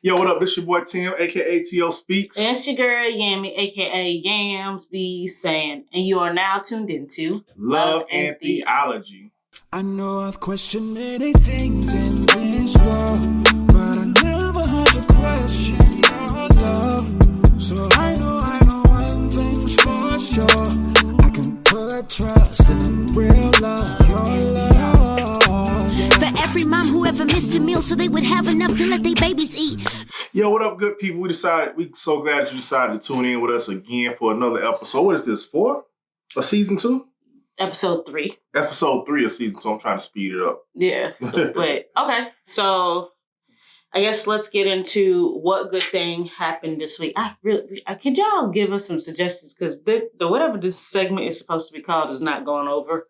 Yo, what up? This your boy Tim, aka T.O. Speaks. And it's your girl Yammy, aka Yams B saying, and you are now tuned into Love and Theology. I know I've questioned many things in this world, but I never had to question your love. So I know one thing's for sure. I can put trust in a real love, your love. For every mom who ever missed a meal so they would have enough to let their babies eat. Yo, what up, good people? We're so glad you decided to tune in with us again for another episode. What is this, 4? Or season 2? Episode 3. Episode 3 of season 2. I'm trying to speed it up. Yeah. But okay. So I guess let's get into what good thing happened this week. Could y'all give us some suggestions? Because the whatever this segment is supposed to be called is not going over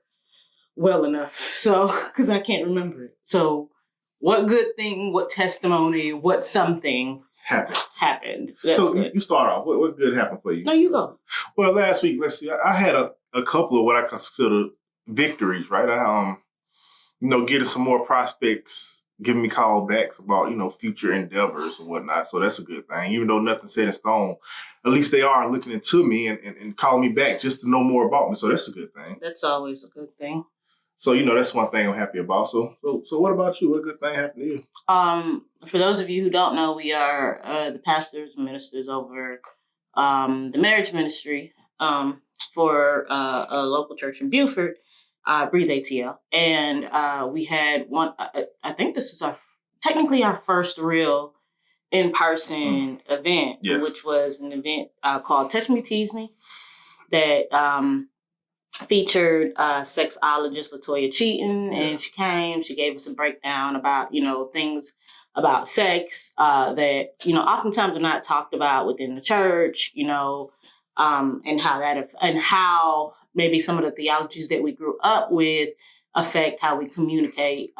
well enough. So, because I can't remember it. So, what good thing, what testimony, what something happened? That's so good. You start off. What good happened for you? No, you go. Well, last week, let's see. I had a couple of what I consider victories, right? I getting some more prospects, giving me callbacks about, future endeavors and whatnot. So that's a good thing. Even though nothing's set in stone, at least they are looking into me and calling me back just to know more about me. So that's a good thing. That's always a good thing. So, that's one thing I'm happy about. So what about you? What good thing happened to you? For those of you who don't know, we are the pastors and ministers over the marriage ministry for a local church in Beaufort, Breathe ATL. And we had one, I think this is technically our first real in-person event, yes. Which was an event called Touch Me, Tease Me that featured sexologist Latoya Cheaton, and she gave us a breakdown about, things about sex that, oftentimes are not talked about within the church, and how maybe some of the theologies that we grew up with affect how we communicate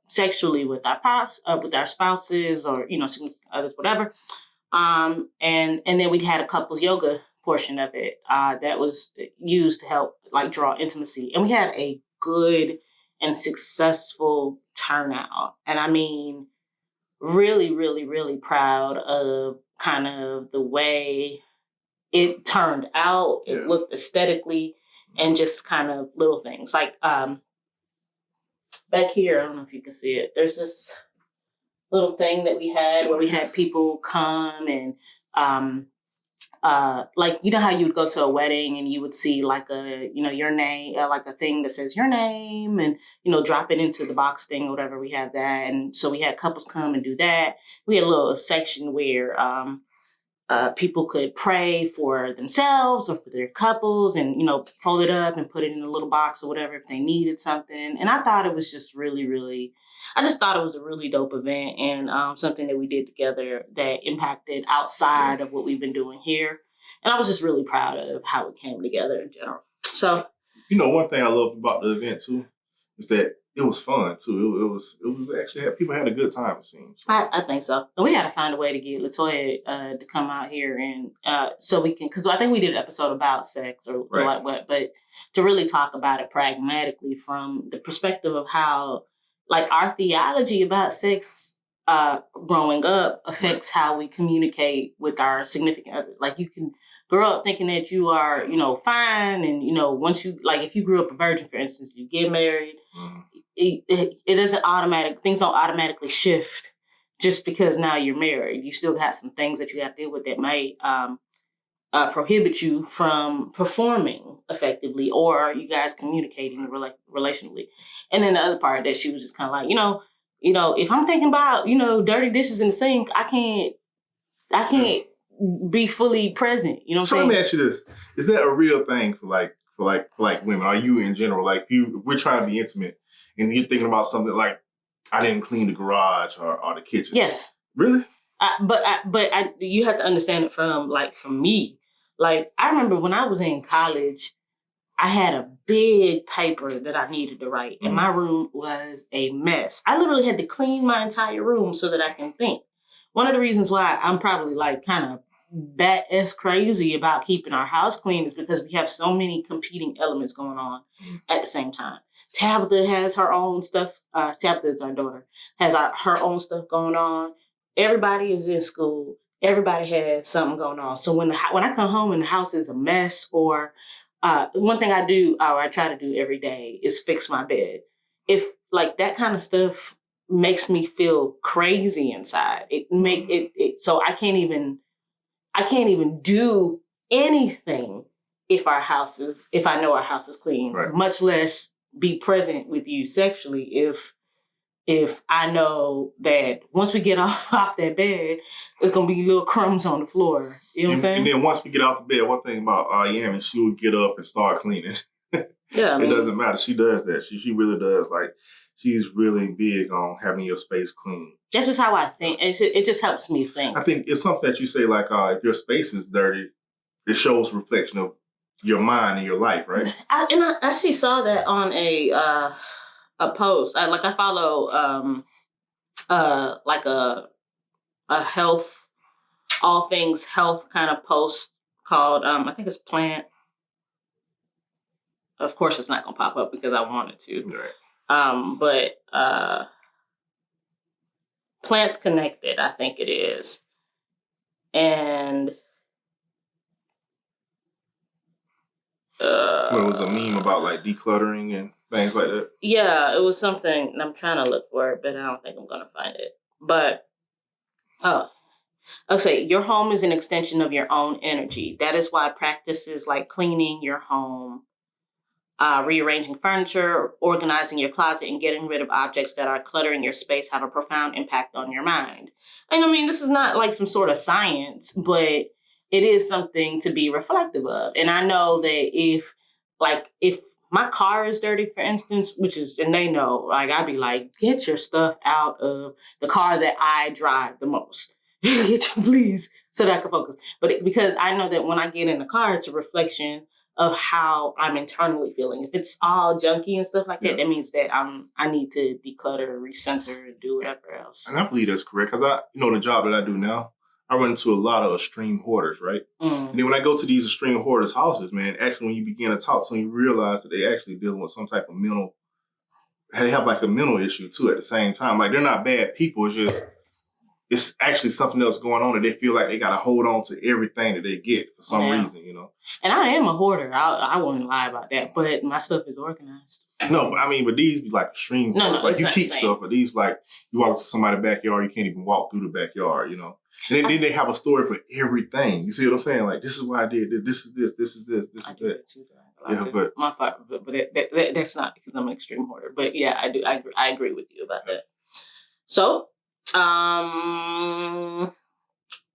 sexually with our spouses or, others, whatever. And then we had a couples yoga portion of it that was used to help draw intimacy. And we had a good and successful turnout. And I mean, really, really, really proud of kind of the way it turned out. It looked aesthetically and just kind of little things. Like back here, I don't know if you can see it. There's this little thing that we had where we had people come and how you would go to a wedding and you would see your name, a thing that says your name and, drop it into the box thing or whatever. We have that. And so we had couples come and do that. We had a little section where people could pray for themselves or for their couples and, fold it up and put it in a little box or whatever if they needed something. And I thought it was just I just thought it was a really dope event and something that we did together that impacted outside of what we've been doing here. And I was just really proud of how it came together in general. So, one thing I loved about the event too is that it was fun too. It was actually people had a good time, it seems. I think so. And we got to find a way to get Latoya to come out here and so we can, because I think we did an episode about sex or what, but to really talk about it pragmatically from the perspective of how our theology about sex growing up affects how we communicate with our significant other. You can grow up thinking that you are, fine. And, once you, if you grew up a virgin, for instance, you get married, it doesn't things don't automatically shift just because now you're married. You still got some things that you have to deal with that may prohibit you from performing effectively or you guys communicating relationally. And then the other part that she was just kind of if I'm thinking about, dirty dishes in the sink, I can't be fully present. You know what I'm saying? So let me ask you this. Is that a real thing for women? Are you in general? We're trying to be intimate and you're thinking about something like, I didn't clean the garage or the kitchen. Yes. Really? But you have to understand it from me. I remember when I was in college, I had a big paper that I needed to write, and my room was a mess. I literally had to clean my entire room so that I can think. One of the reasons why I'm probably kind of bat-ass crazy about keeping our house clean is because we have so many competing elements going on at the same time. Tabitha has her own stuff. Tabitha is our daughter, has her own stuff going on. everybody is in school. Everybody has something going on. So when I come home and the house is a mess, or one thing I do, or I try to do every day, is fix my bed. If like that kind of stuff makes me feel crazy inside, so I can't even do anything if I know our house is clean, right. much less be present with you sexually if I know that once we get off that bed, there's gonna be little crumbs on the floor. You know what I'm saying? And then once we get out the bed, one thing about Yami, she would get up and start cleaning. Yeah, I mean, it doesn't matter. She does that. She really does. Like, she's really big on having your space clean. That's just how I think. It just helps me think. I think it's something that you say, like, if your space is dirty, it shows reflection of your mind and your life, right? I actually saw that on a post. I follow like a health, all things health kind of post called I think it's Plant. Of course, it's not gonna pop up because I wanted to. Right. But Plants Connected, I think it is, and. Well, it was a meme about like decluttering and things like that. Yeah, it was something, and I'm trying to look for it, but I don't think I'm gonna find it. But I'll say your home is an extension of your own energy. That is why practices like cleaning your home, rearranging furniture, organizing your closet, and getting rid of objects that are cluttering your space have a profound impact on your mind. And I mean, this is not like some sort of science, but it is something to be reflective of. And I know that if my car is dirty, for instance, and they know, like, I'd be like, get your stuff out of the car that I drive the most. Please, so that I can focus. But because I know that when I get in the car, it's a reflection of how I'm internally feeling. If it's all junky and stuff like that, that means that I need to declutter, recenter, and do whatever else. And I believe that's correct, because the job that I do now, I run into a lot of extreme hoarders, right? And then when I go to these extreme hoarders' houses, man, actually when you begin to talk to them, you realize that they actually dealing with some type of they have like a mental issue too at the same time. Like, they're not bad people, it's actually something else going on that they feel like they got to hold on to everything that they get for some reason, And I am a hoarder. I wouldn't lie about that, but my stuff is organized. No, but these be like extreme. No, like, you keep stuff, but these, like, you walk to somebody's backyard, you can't even walk through the backyard, And then they have a story for everything. You see what I'm saying? Like, this is why I did this. This is this. This is this. This is that. Yeah, but my part, but that's not because I'm an extreme hoarder. But yeah, I do. I agree with you about that. So,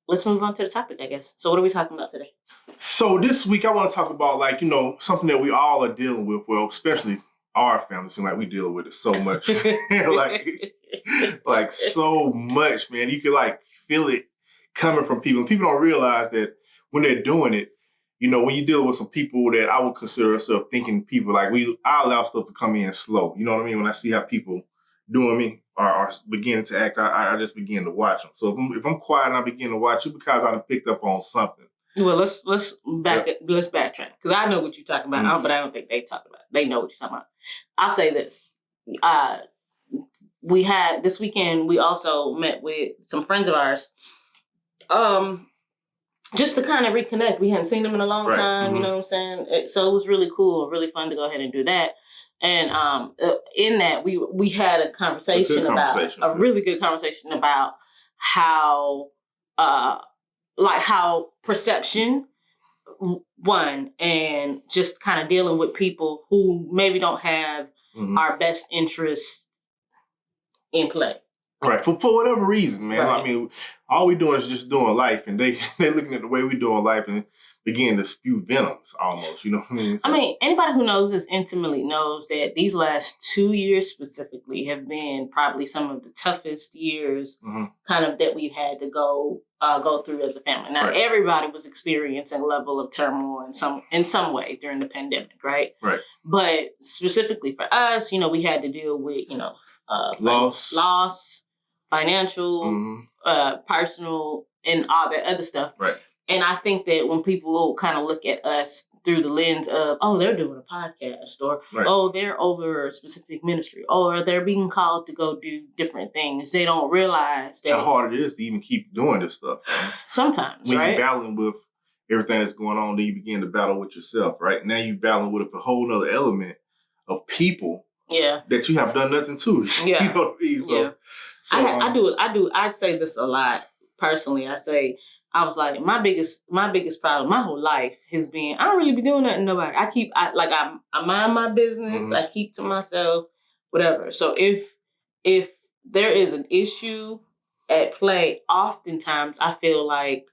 let's move on to the topic, I guess. So, what are we talking about today? So this week, I want to talk about, like, something that we all are dealing with. Well, especially our family, seem like we deal with it so much, like so much, man. You can like feel it coming from people. And people don't realize that when they're doing it, when you're dealing with some people that I would consider ourselves thinking people, like I allow stuff to come in slow. You know what I mean? When I see how people doing me or beginning to act, I just begin to watch them. So if I'm quiet and I begin to watch you, because I picked up on something. Well, let's backtrack, because I know what you're talking about, but I don't think they talk about it. They know what you're talking about. I'll say this. We had this weekend, we also met with some friends of ours, just to kind of reconnect. We hadn't seen them in a long time, you know what I'm saying? So it was really cool, really fun to go ahead and do that. And in that, we had a really good conversation about how perception, one, and just kind of dealing with people who maybe don't have our best interests in play. Right, for whatever reason, man. Right. I mean, all we doing is just doing life, and they looking at the way we doing life and begin to spew venoms almost, you know what I mean? So, I mean, anybody who knows us intimately knows that these last 2 years specifically have been probably some of the toughest years kind of that we've had to go through as a family. Now, everybody was experiencing a level of turmoil in some way during the pandemic, right? Right. But specifically for us, we had to deal with, loss, financial, personal, and all that other stuff. Right. And I think that when people kind of look at us through the lens of, oh, they're doing a podcast, or oh, they're over a specific ministry, or they're being called to go do different things. They don't realize that how hard it is to even keep doing this stuff. Right? Sometimes, when right? you're battling with everything that's going on, then you begin to battle with yourself, right? Now you're battling with a whole nother element of people that you have done nothing to. Yeah. You know what I mean? So, I say this a lot personally. I was like, my biggest problem my whole life has been, I don't really be doing nothing to nobody. I mind my business. I keep to myself, whatever. So if there is an issue at play, oftentimes I feel like,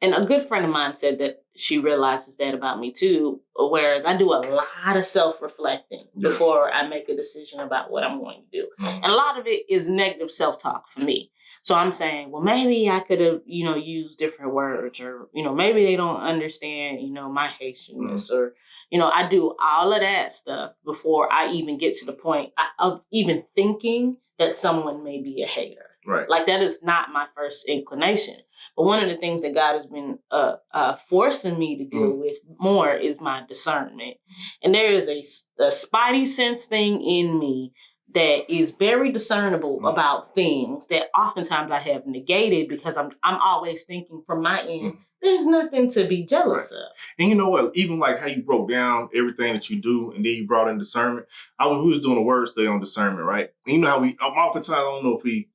and a good friend of mine said that she realizes that about me too, whereas I do a lot of self-reflecting before I make a decision about what I'm going to do. And a lot of it is negative self-talk for me. So I'm saying, well, maybe I could have, used different words, or, maybe they don't understand, my Haitianness, or, I do all of that stuff before I even get to the point of even thinking that someone may be a hater. Right. Like, that is not my first inclination. But one of the things that God has been forcing me to deal with more is my discernment. And there is a spidey sense thing in me that is very discernible about things that oftentimes I have negated because I'm always thinking from my end, there's nothing to be jealous of. And you know what? Even like how you broke down everything that you do, and then you brought in discernment. We was doing a word study on discernment, right? And you know how oftentimes, I don't know if we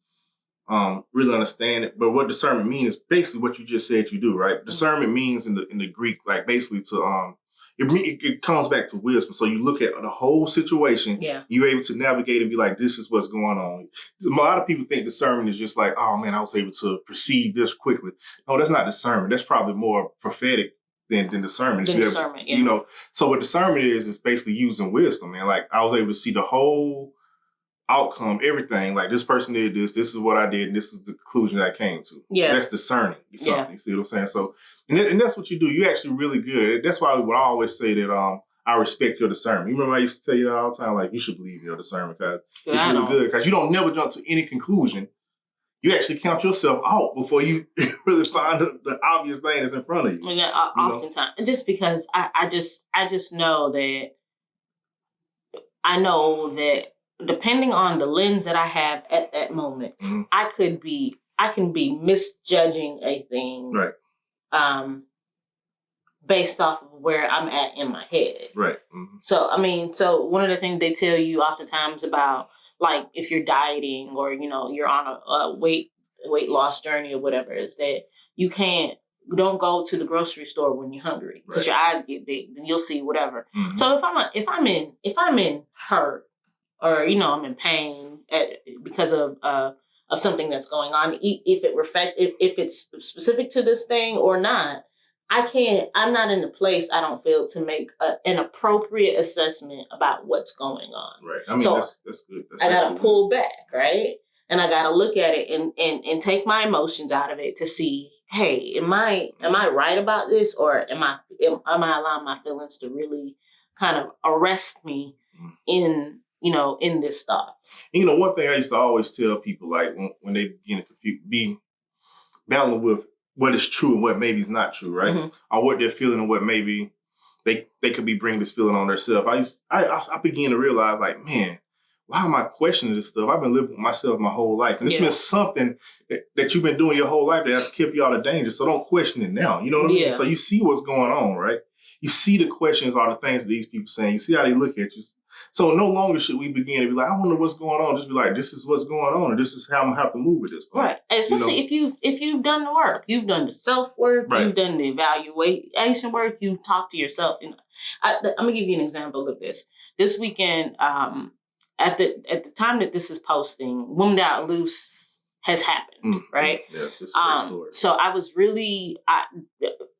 really understand it, but what discernment means is basically what you just said you do, right? Discernment means in the Greek, like basically to it comes back to wisdom. So you look at the whole situation, you're able to navigate and be like, this is what's going on. A lot of people think discernment is just like, oh man, I was able to perceive this quickly. No, that's not discernment. That's probably more prophetic than discernment. So what discernment is basically using wisdom, man. Like, I was able to see the whole outcome, everything. Like, this person did this is what I did, and this is the conclusion I came to. Yeah. That's discerning something. You see what I'm saying? So, and that's what you do. You're actually really good. That's why I always say that I respect your discernment. You remember I used to tell you that all the time, like, you should believe in your discernment because it's really good. Because you don't never jump to any conclusion. You actually count yourself out before you really find the obvious thing that's in front of you. I mean, oftentimes, just because I just know that depending on the lens that I have at that moment, I can be misjudging a thing, based off of where I'm at in my head. Right. So one of the things they tell you oftentimes about, like, if you're dieting or you're on a weight loss journey or whatever, is that you don't go to the grocery store when you're hungry because your eyes get big and you'll see whatever. So if I'm in hurt, or I'm in pain because of something that's going on, if it's specific to this thing or not, I'm not in the place, I don't feel, to make an appropriate assessment about what's going on. Right. I mean, so that's good. I gotta pull back, right? And I gotta look at it and take my emotions out of it to see, hey, am I right about this, or am I allowing my feelings to really kind of arrest me in this thought? And one thing I used to always tell people, like, when they begin to be battling with what is true and what maybe is not true, right? Or what they're feeling and what maybe they could be bringing this feeling on themselves. I began to realize, like, man, why am I questioning this stuff? I've been living with myself my whole life. And it's been something that you've been doing your whole life that has kept you out of danger. So don't question it now. You know what I mean? So you see what's going on, right? You see the questions are the things that these people saying. You see how they look at you. So no longer should we begin to be like, I wonder what's going on. Just be like, this is what's going on, and this is how I'm gonna have to move with this point. Right. Especially if you've done the work. You've done the self-work, you've done the evaluation work, you've talked to yourself. I'm gonna give you an example of this. This weekend, at the time that this is posting, Women Out Loose has happened, right? Yeah, this is a great story. So I was really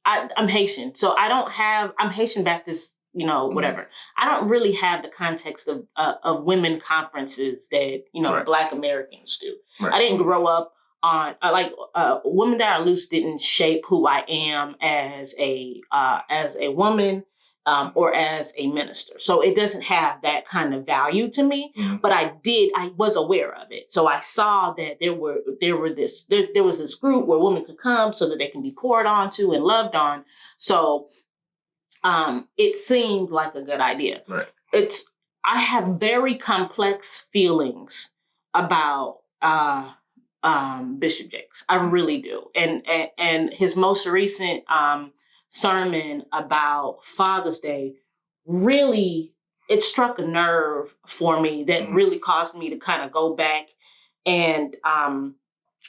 I'm Haitian. So I'm Haitian Baptist, whatever. I don't really have the context of women conferences that, Black Americans do. Right. I didn't grow up on, Women That Are Loose didn't shape who I am as a woman, or as a minister. So it doesn't have that kind of value to me, but I was aware of it. So I saw that there was this group where women could come so that they can be poured onto and loved on. So it seemed like a good idea. Right. I have very complex feelings about Bishop Jakes. I really do. And his most recent sermon about Father's Day really, it struck a nerve for me that really caused me to kind of go back and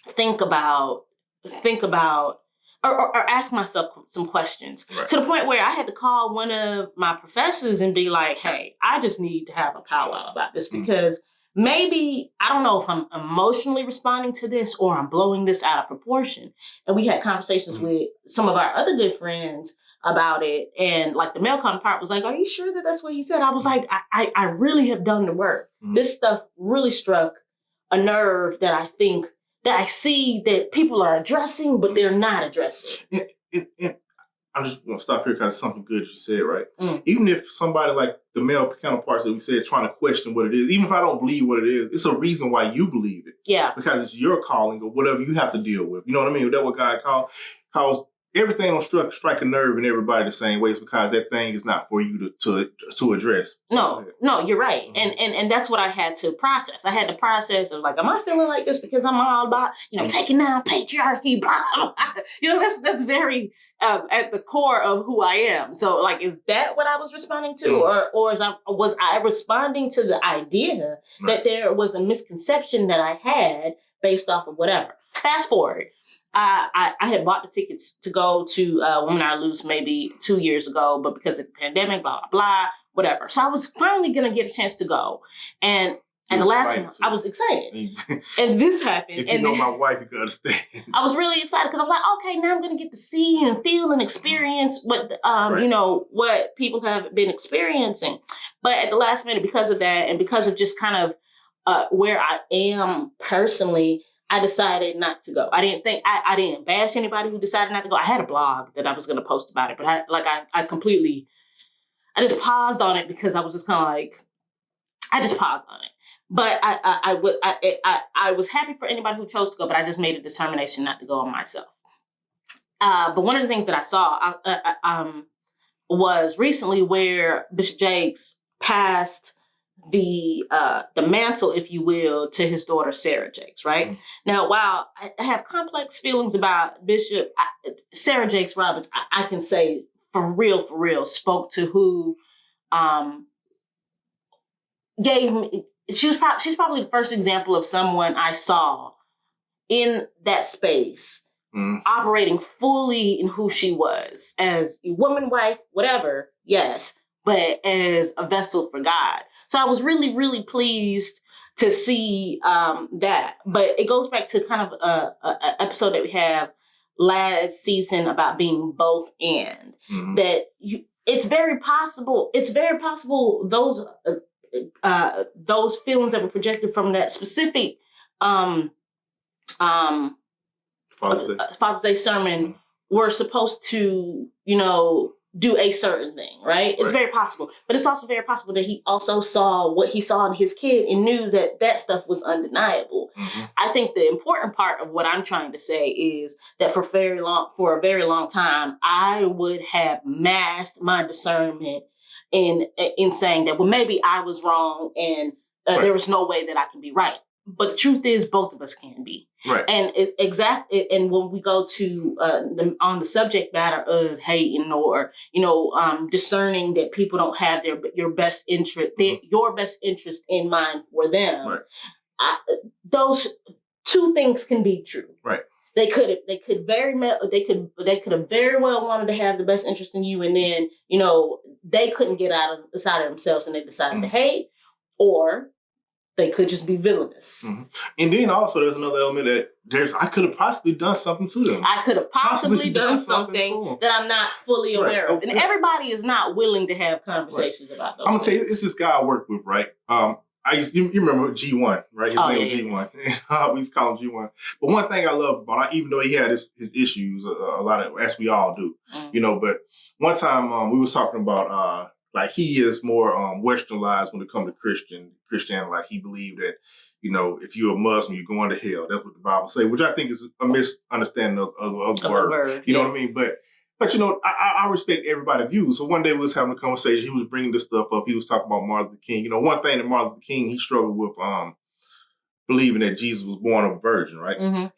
think about or ask myself some questions, to the point where I had to call one of my professors and be like, hey, I just need to have a powwow about this, because maybe, I don't know if I'm emotionally responding to this or I'm blowing this out of proportion. And we had conversations with some of our other good friends about it. And like the male counterpart was like, are you sure that that's what you said? I was like, I really have done the work. This stuff really struck a nerve that I think that I see that people are addressing, but they're not addressing. I'm just going to stop here because it's something good you said, right? Even if somebody like the male counterparts that we said trying to question what it is, even if I don't believe what it is, it's a reason why you believe it. Yeah. Because it's your calling or whatever you have to deal with. You know what I mean? That's what God calls everything don't strike a nerve in everybody the same way. It's because that thing is not for you to address. No, you're right. And that's what I had to process. I had to process of like, am I feeling like this because I'm all about, taking down patriarchy, blah, blah, blah. That's very at the core of who I am. So like, is that what I was responding to? Or was I responding to the idea that there was a misconception that I had based off of whatever? Fast forward. I had bought the tickets to go to Women Are Loose maybe 2 years ago, but because of the pandemic, blah, blah, blah, whatever. So I was finally going to get a chance to go. And at the last time, I was excited. And this happened. If you know my wife, you can understand. I was really excited because I was like, okay, now I'm going to get to see and feel and experience what, what people have been experiencing. But at the last minute, because of that, and because of just kind of where I am personally, I decided not to go. I didn't bash anybody who decided not to go. I had a blog that I was going to post about it, but I just paused on it because I was just kind of like, I just paused on it. But I was happy for anybody who chose to go, but I just made a determination not to go on myself. But one of the things that I saw was recently where Bishop Jakes passed the mantle, if you will, to his daughter, Sarah Jakes, right? Now, while I have complex feelings about Bishop, Sarah Jakes Roberts, I can say for real, spoke to who gave me, she's probably the first example of someone I saw in that space operating fully in who she was as a woman, wife, whatever, yes, but as a vessel for God. So I was really, really pleased to see that. But it goes back to kind of an episode that we have last season about being both and. That it's very possible those feelings that were projected from that specific Father's Day sermon were supposed to, do a certain thing, right? It's very possible. But it's also very possible that he also saw what he saw in his kid and knew that stuff was undeniable. I think the important part of what I'm trying to say is that for a very long time, I would have masked my discernment in saying that, well, maybe I was wrong and there was no way that I can be right. But the truth is, both of us can be. Right. And and when we go to on the subject matter of hating or discerning that people don't have your best interest in mind for them, right. Those two things can be true. Right. They could have very well wanted to have the best interest in you, and then they couldn't get out of the side of themselves and they decided to hate, or they could just be villainous. And then also there's another element that I could have possibly done something to them. I could have possibly done something that I'm not fully aware of. And everybody is not willing to have conversations about those. I'm going to tell you, it's this guy I work with, right? You remember G1, right? His name was G1. We used to call him G1. But one thing I love about him, even though he had his issues, a lot of, as we all do, but one time we was talking about like he is more westernized when it comes to Christianity. Like he believed that, if you're a Muslim, you're going to hell. That's what the Bible says, which I think is a misunderstanding of the word. You know what I mean? But But, I respect everybody's views. So one day we was having a conversation. He was bringing this stuff up. He was talking about Martin Luther King. One thing that Martin Luther King, he struggled with believing that Jesus was born of a virgin, right?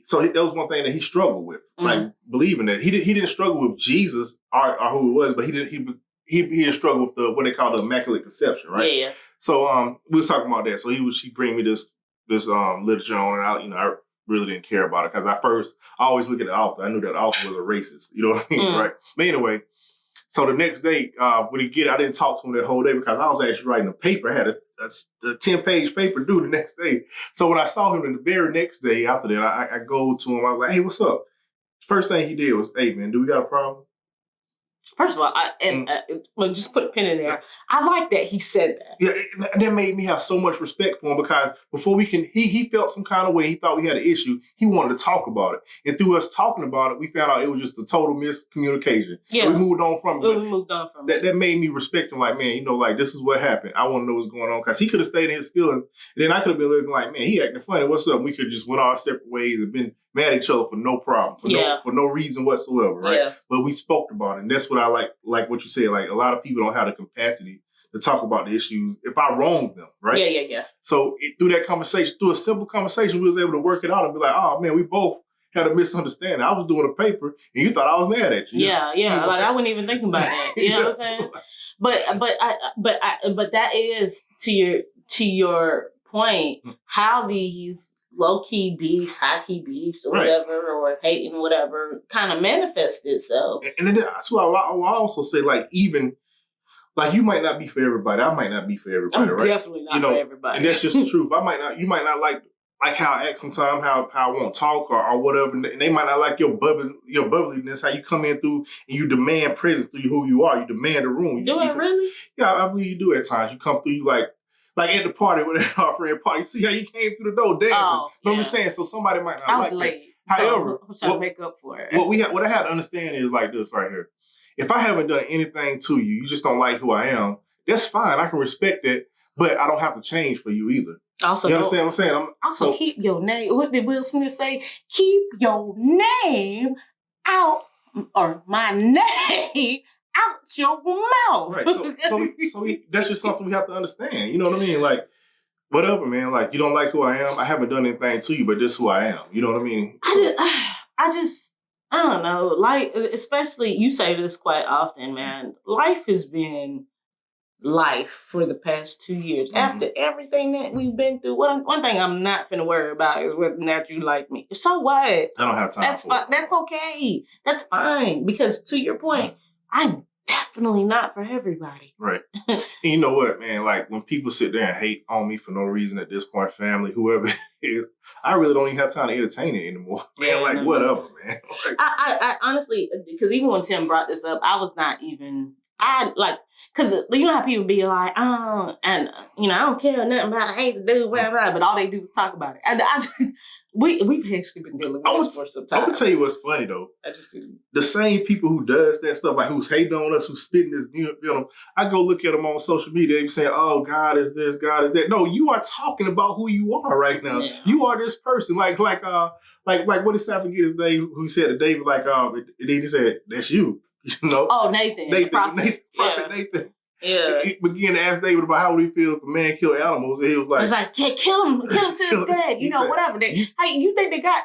So that was one thing that he struggled with, like believing that. He didn't struggle with Jesus or who it was, but he didn't struggle with what they call the Immaculate Conception, right? Yeah. So we was talking about that. So he bring me this literature on, and I really didn't care about it because I always look at the author. I knew that the author was a racist. You know what I mean, right? But anyway, so the next day when I didn't talk to him that whole day because I was actually writing a paper. I had a 10-page paper due the next day. So when I saw him the very next day after that, I go to him. I was like, "Hey, what's up?" First thing he did was, "Hey, man, do we got a problem?" First of all, just put a pin in there. I like that he said that. Yeah, and that made me have so much respect for him because before he felt some kind of way. He thought we had an issue. He wanted to talk about it. And through us talking about it, we found out it was just a total miscommunication. Yeah. So we moved on from it. We moved on from it. That made me respect him. Like, man, this is what happened. I want to know what's going on. Because he could have stayed in his feelings. And then I could have been looking like, man, he acting funny. What's up? We could have just went our separate ways and been mad at each other for no problem. For no reason whatsoever, right? Yeah. But we spoke about it. And that's what I like what you said. Like, a lot of people don't have the capacity to talk about the issues if I wronged them, right? Yeah. So through that conversation, through a simple conversation, we was able to work it out and be like, oh man, we both had a misunderstanding. I was doing a paper and you thought I was mad at you. Yeah. Like I wasn't even thinking about that. You know what I'm saying? But that is to your point, how these low-key beefs, high-key beefs, or whatever, or hating, whatever, kind of manifest itself. And then that's why I also say, like, even, like, you might not be for everybody. I might not be for everybody, I'm right? Definitely not for everybody. And that's just the truth. You might not like how I act sometimes, how I won't talk or whatever. And they might not like your bubbliness, how you come in through and you demand presence through who you are. You demand a room. Do it really? Yeah, I believe you do at times. You come through, you like at the party with our friend party. See how you came through the door dancing. Oh, you know what I'm saying? So somebody might not like I was late. That. However, I'm trying to make up for it. What I had to understand is like this right here. If I haven't done anything to you, you just don't like who I am, that's fine. I can respect it, but I don't have to change for you either. Also, you understand what I'm saying? Keep your name. What did Will Smith say? Keep your name out, or my name out your mouth. Right. So that's just something we have to understand. You know what I mean? Like, whatever, man. Like, you don't like who I am. I haven't done anything to you, but this is who I am. You know what I mean? I don't know. Like, especially, you say this quite often, man. Life has been life for the past 2 years. Mm-hmm. After everything that we've been through, one thing I'm not finna worry about is whether or not you like me. So what? I don't have time for it. That's okay. That's fine. Because to your point, I'm definitely not for everybody. Right. And you know what, man? Like, when people sit there and hate on me for no reason at this point, family, whoever it is, I really don't even have time to entertain it anymore. Man, whatever, man. Like, I honestly, because even when Tim brought this up, I was not even... because you know how people be like, I don't care nothing about I hate to do, blah, blah, but all they do is talk about it. And we've actually been dealing with this for some time. I'm gonna tell you what's funny though. The same people who does that stuff, like who's hating on us, who's spitting this, I go look at them on social media. They be saying, "Oh, God is this, God is that." No, you are talking about who you are right now. Yeah. You are this person. Like what did I forget his name? Who said to David? He said, "That's you." You know? Oh, Nathan. Prophet Nathan. Yeah. He began to ask David about how would he feel if a man killed animals, and he was like, "It's like, yeah, kill him to his dead." Whatever. Hey, you think that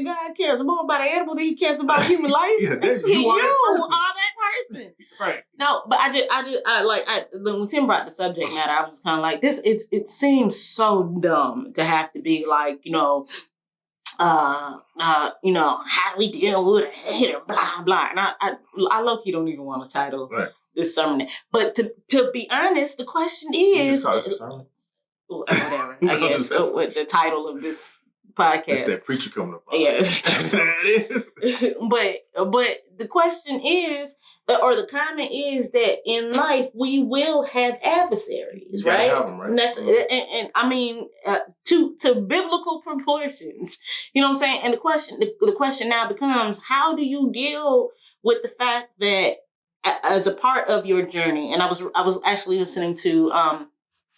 God cares more about an animal than he cares about human life? Yeah, you are that person. Right. No, but when Tim brought the subject matter, I was just kind of like, this. It seems so dumb to have to be like, how do we deal with a hater, blah, blah. And I low-key don't even want a title this sermon. But to be honest, the question is... whatever, I guess, with the title of this podcast. That's that preacher coming up. Yeah. That's what it is. But the question is, or the comment is that in life we will have adversaries, right? Have them, right? And that's and I mean to biblical proportions. You know what I'm saying? And the question now becomes, how do you deal with the fact that as a part of your journey? And I was actually listening to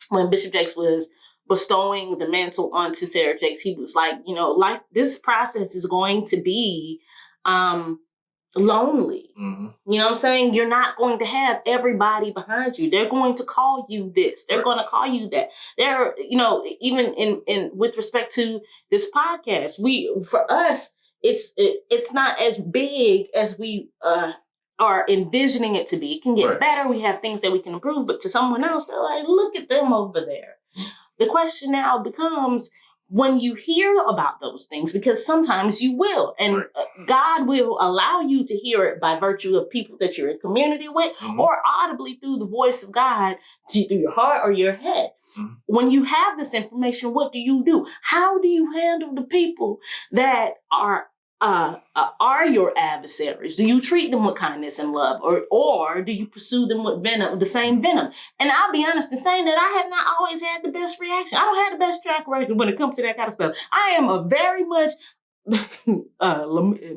when Bishop Jakes was bestowing the mantle onto Sarah Jakes. He was like, life, this process is going to be lonely. Mm-hmm. You know what I'm saying? You're not going to have everybody behind you. They're going to call you this. They're going to call you that. They're, even in with respect to this podcast, for us, it's not as big as we are envisioning it to be. It can get better. We have things that we can improve, but to someone else, they're like, look at them over there. The question now becomes, when you hear about those things, because sometimes you will, and God will allow you to hear it by virtue of people that you're in community with, or audibly through the voice of God through your heart or your head. When you have this information, what do you do? How do you handle the people that are your adversaries? Do you treat them with kindness and love, or do you pursue them with venom, the same venom? And I'll be honest in saying that I have not always had the best reaction. I don't have the best track record when it comes to that kind of stuff. I am a very much,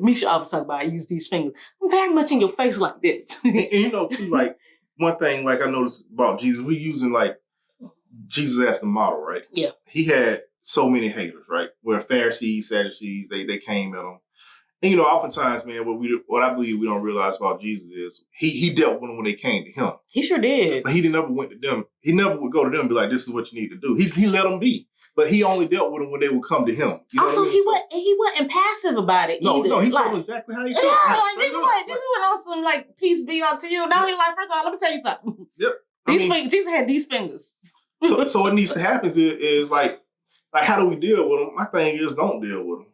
Misha always talk about, I use these fingers. I'm very much in your face like this. And too, like, one thing, like, I noticed about Jesus, we're using, like, Jesus as the model, right? Yeah. He had so many haters, right? Where Pharisees, Sadducees, they came at him. And, oftentimes, man, what I believe we don't realize about Jesus is he dealt with them when they came to him. He sure did. But he never went to them. He never would go to them and be like, this is what you need to do. He let them be. But he only dealt with them when they would come to him. You know also, what I mean? he wasn't passive about it either. No, he told them exactly how he felt. Yeah, like, this went on some, like, peace be unto you. Now he's like, first of all, let me tell you something. Yep. Jesus had these fingers. So what needs to happen is like how do we deal with them? My thing is, don't deal with them.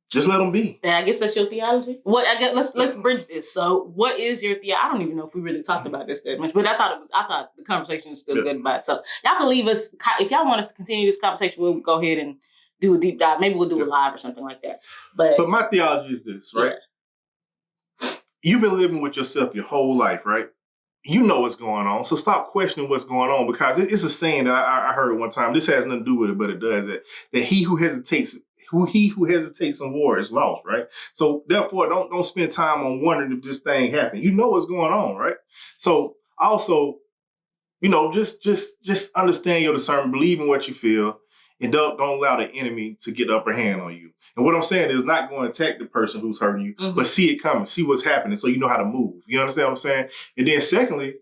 Just let them be. Yeah, I guess that's your theology. What I guess let's bridge this. So, what is your theology? I don't even know if we really talked about this that much, but I thought the conversation was still good about it. So, y'all can leave us if y'all want us to continue this conversation. We'll go ahead and do a deep dive. Maybe we'll do a live or something like that. But my theology is this, right? Yeah. You've been living with yourself your whole life, right? You know what's going on, so stop questioning what's going on, because it's a saying that I heard one time. This has nothing to do with it, but it does. That he who hesitates in war is lost, right? So therefore, don't spend time on wondering if this thing happened. You know what's going on, right? So also, just understand your discernment, believe in what you feel, and don't allow the enemy to get the upper hand on you. And what I'm saying is, not go and attack the person who's hurting you, but see it coming, see what's happening, so you know how to move. You understand what I'm saying? And then secondly,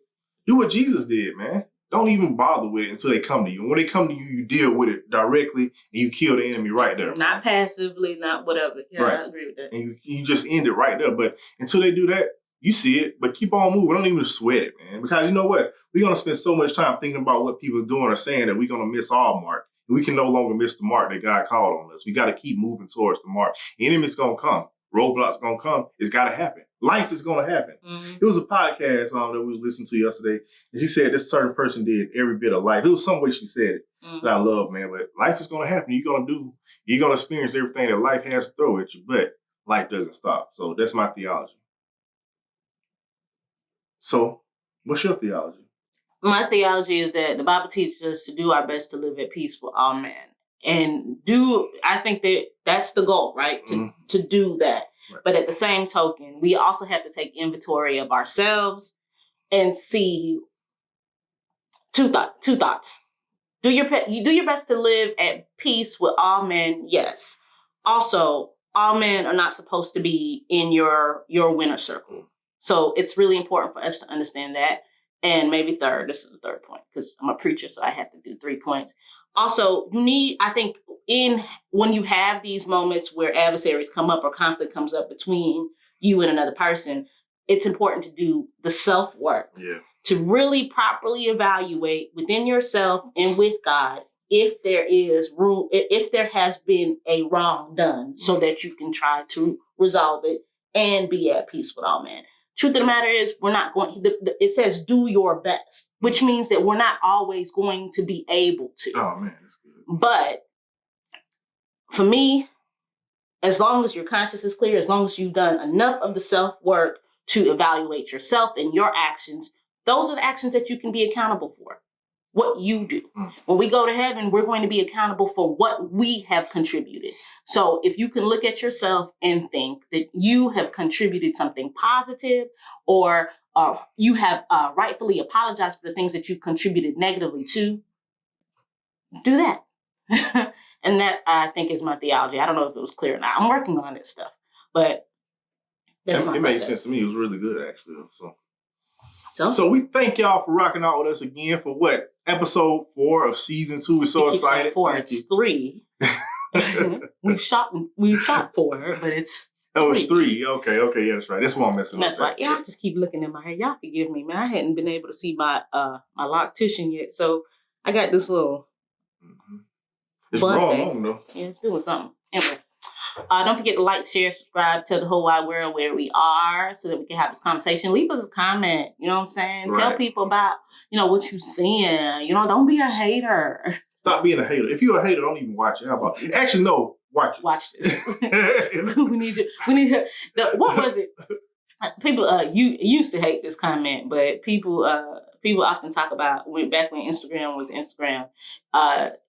do what Jesus did, man. Don't even bother with it until they come to you. And when they come to you, you deal with it directly, and you kill the enemy right there. Not passively, not whatever. Yeah, right. I agree with that. And you just end it right there. But until they do that, you see it, but keep on moving. Don't even sweat it, man. Because you know what? We're going to spend so much time thinking about what people are doing or saying that we're going to miss our mark. And we can no longer miss the mark that God called on us. We got to keep moving towards the mark. The enemy's going to come. Roadblocks going to come. It's got to happen. Life is going to happen. It was a podcast that we was listening to yesterday, and she said this certain person did every bit of life. It was some way she said it that I love, man. But life is going to happen. You're going to experience everything that life has to throw at you, but life doesn't stop. So that's my theology. So what's your theology? My theology is that the Bible teaches us to do our best to live at peace with all men. And I think that's the goal, right? To do that. Right. But at the same token, we also have to take inventory of ourselves and see two thoughts. You do your best to live at peace with all men, yes. Also, all men are not supposed to be in your winner circle. So it's really important for us to understand that. And maybe this is the third point, because I'm a preacher, so I have to do 3 points. Also, I think when you have these moments where adversaries come up or conflict comes up between you and another person, it's important to do the self-work. Yeah. To really properly evaluate within yourself and with God if there is room, if there has been a wrong done, so that you can try to resolve it and be at peace with all men. Truth of the matter is, we're not going, it says do your best, which means that we're not always going to be able to. Oh, man, that's good. But for me, as long as your conscience is clear, as long as you've done enough of the self-work to evaluate yourself and your actions, those are the actions that you can be accountable for. What you do. When we go to heaven, we're going to be accountable for what we have contributed. So if you can look at yourself and think that you have contributed something positive, or you have rightfully apologized for the things that you contributed negatively to, do that. And that, I think, is my theology. I don't know if it was clear or not. I'm working on this stuff, but It made sense to me. It was really good, actually. So we thank y'all for rocking out with us again for what? Episode 4 of season 2. We're so excited. 4, it's 3. We've shot 4, but it's 3. Oh, it's 3. Okay, yeah, that's right. That's why I'm messing That's up. right. Yeah, I just keep looking in my hair. Y'all forgive me, man. I hadn't been able to see my my loctician yet, so I got this little. It's wrong, though. Yeah, it's doing something. Anyway. Don't forget to like, share, subscribe to the whole wide world where we are so that we can have this conversation. Leave us a comment. You know what I'm saying? Right. Tell people about, what you're seeing. Don't be a hater. Stop being a hater. If you're a hater, don't even watch it. How about it? Actually, no. Watch it. Watch this. We need you. What was it? People you used to hate this comment, but people often talk about back when Instagram was Instagram,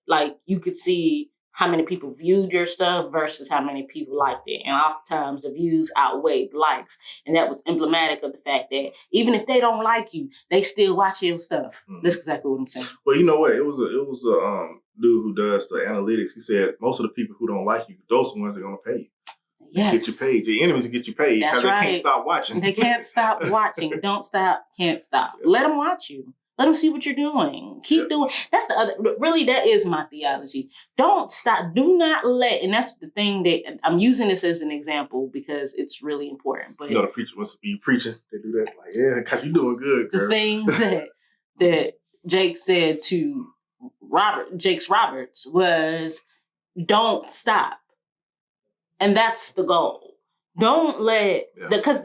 like you could see how many people viewed your stuff versus how many people liked it. And oftentimes the views outweighed likes. And that was emblematic of the fact that even if they don't like you, they still watch your stuff. That's exactly what I'm saying. Well, you know what? It was a dude who does the analytics. He said most of the people who don't like you, those are the ones that are going to pay you. Yes. Get you paid. Your enemies get you paid because they can't stop watching. They can't stop watching. Don't stop, can't stop. Yeah. Let them watch you. Let them see what you're doing. Keep doing. That's the other. Really, that is my theology. Don't stop. Do not let. And that's the thing that I'm using this as an example because it's really important. But the preacher wants to be preaching. They do that. Like, yeah, because you're doing good, girl. The thing that Jake said to Jakes Roberts was, "Don't stop," and that's the goal. Don't let because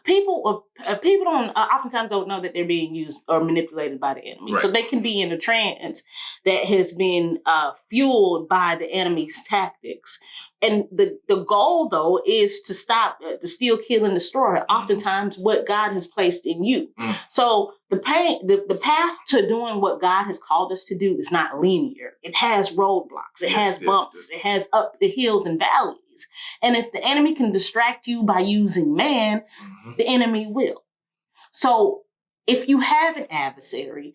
people don't oftentimes don't know that they're being used or manipulated by the enemy, so they can be in a trance that has been fueled by the enemy's tactics. And the goal though is to stop to steal, kill, and destroy. Oftentimes, what God has placed in you. So the path to doing what God has called us to do is not linear. It has roadblocks. It has bumps. It has up the hills and valleys. And if the enemy can distract you by using man, the enemy will. So if you have an adversary,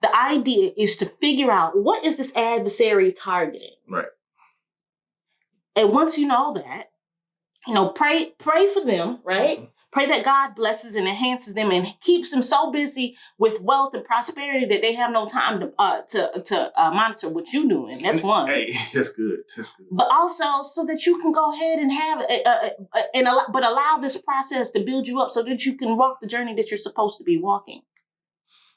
the idea is to figure out what is this adversary targeting. Right. And once you know that, pray for them, right? Pray that God blesses and enhances them and keeps them so busy with wealth and prosperity that they have no time to monitor what you're doing. That's one. Hey, that's good. That's good. But also so that you can go ahead and have but allow this process to build you up so that you can walk the journey that you're supposed to be walking.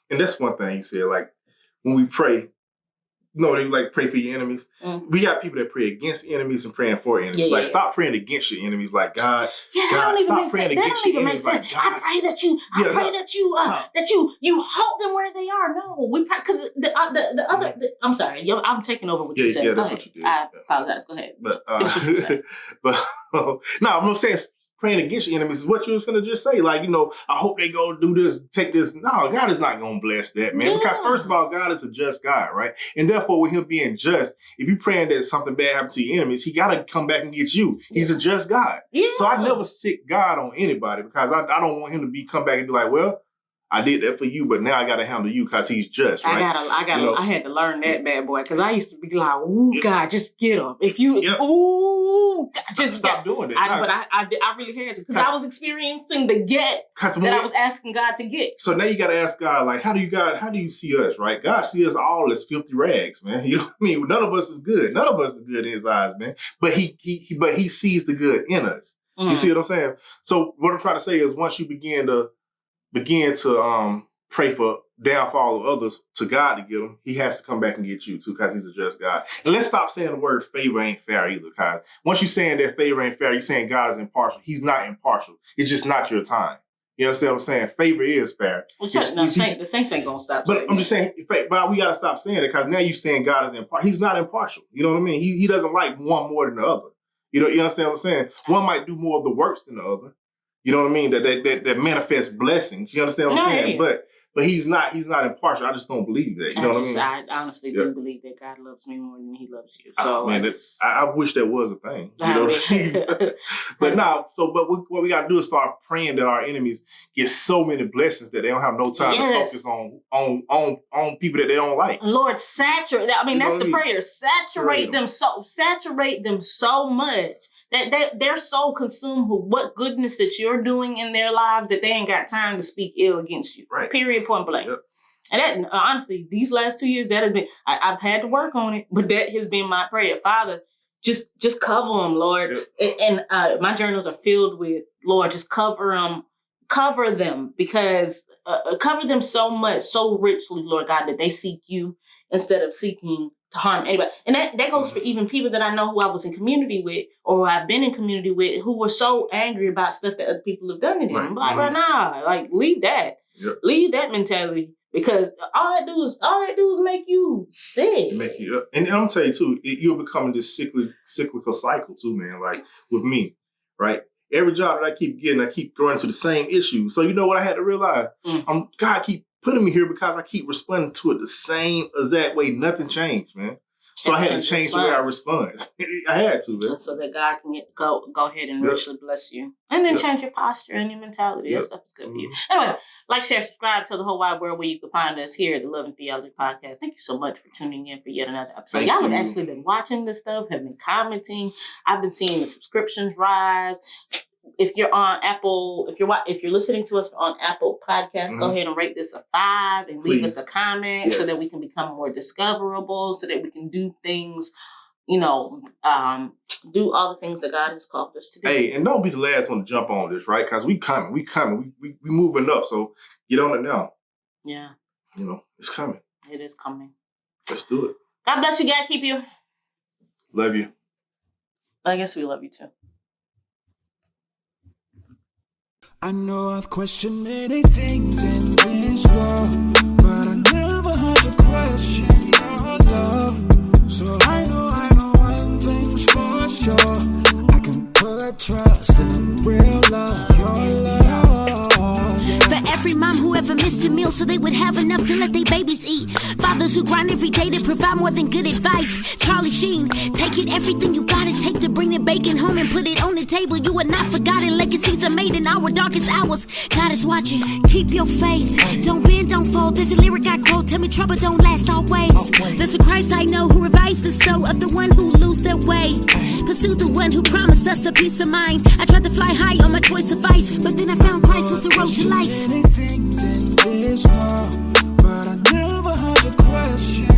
And that's one thing you said. Like when we pray, they like pray for your enemies. We got people that pray against enemies and praying for enemies. Like stop praying against your enemies. Like God, stop praying against your enemies. Like God, I pray that you hold them where they are. No, we pray because the other. I'm sorry, I'm taking over what you said. Yeah, that's what you did. I apologize. Go ahead. But I'm not saying praying against your enemies is what you was going to just say. Like, I hope they go do this, take this. No, God is not going to bless that, man. Because first of all, God is a just God, right? And therefore, with him being just, if you're praying that something bad happens to your enemies, he got to come back and get you. He's a just God. Yeah. So I never sick God on anybody because I don't want him to come back and be like, well, I did that for you, but now I got to handle you because he's just, right? I had to learn that bad boy because I used to be like, ooh, God, just get him. If you, ooh, God, just stop doing that. But I really had to because I was experiencing the get that I was asking God to get. So now you got to ask God, like, how do you see us, right? God sees us all as filthy rags, man. You know what I mean? None of us is good. None of us is good in his eyes, man. But he sees the good in us. You see what I'm saying? So what I'm trying to say is once you begin to pray for downfall of others to God to get them, he has to come back and get you too because he's a just God. And let's stop saying the word favor ain't fair either, because once you're saying that favor ain't fair, you're saying God is impartial. He's not impartial. It's just not your time. You understand what I'm saying? Favor is fair. Well, the Saints ain't gonna stop. But I'm just saying, but we gotta stop saying it because now you're saying God is impartial. He's not impartial. You know what I mean? He doesn't like one more than the other. You understand what I'm saying? One might do more of the works than the other. You know what I mean? That manifests blessings. You understand what I'm saying? Yeah. But he's not impartial. I just don't believe that. You know what I mean? I honestly do believe that God loves me more than he loves you. So I wish that was a thing. You know what I mean? But what we got to do is start praying that our enemies get so many blessings that they don't have no time to focus on people that they don't like. Lord, saturate. I mean, that's the prayer. Saturate them so much they're so consumed with what goodness that you're doing in their lives that they ain't got time to speak ill against you. Right. Period, point blank. Yep. And that, honestly, these last 2 years, that has been, I've had to work on it, but that has been my prayer. Father, just cover them, Lord. Yep. And my journals are filled with, Lord, just cover them, because cover them so much, so richly, Lord God, that they seek you instead of seeking to harm anybody. And that goes for even people that I know who I was in community with, or I've been in community with, who were so angry about stuff that other people have done to them. Right. I'm like, nah, like, leave that. Yep. Leave that mentality, because all that do is make you sick. Make you, and I'm gonna tell you too, you're becoming this cyclical cycle too, man. Like with me, right? Every job that I keep getting, I keep going to the same issue. So you know what I had to realize? God keep putting me here because I keep responding to it the same exact way. Nothing changed, man. So I had to change the way I respond. I had to, man. So that God can go ahead and richly bless you. And then change your posture and your mentality. That stuff is good for you. Anyway, like, share, subscribe to the whole wide world, where you can find us here at the Love and Theology Podcast. Thank you so much for tuning in for yet another episode. Y'all have actually been watching this stuff, have been commenting. I've been seeing the subscriptions rise. If you're on Apple, if you're listening to us on Apple Podcasts, go ahead and rate this a 5 and leave us a comment so that we can become more discoverable, so that we can do things, do all the things that God has called us to do. Hey, and don't be the last one to jump on this, right? Because we coming, we moving up. So get on it now. Yeah. It's coming. It is coming. Let's do it. God bless you. God keep you. Love you. I guess we love you too. I know I've questioned many things in this world, but I never had to question your love. So I know one thing's for sure. I can put trust in a real love, your love. Yeah. For every mom who ever missed a meal so they would have enough to let their babies eat. Fathers who grind every day to provide more than good advice. Charlie Sheen, take it, everything you gotta take to bring the bacon home and put it on the table. You are not forgotten, legacies are made in our darkest hours. God is watching, keep your faith. Don't bend, don't fold, there's a lyric I quote. Tell me trouble don't last always. There's a Christ I know who revives the soul of the one who lose their way. Pursue the one who promised us a peace of mind. I tried to fly high on my choice of vice, but then I found Christ was the road to life. Many things in this world, but I never had to question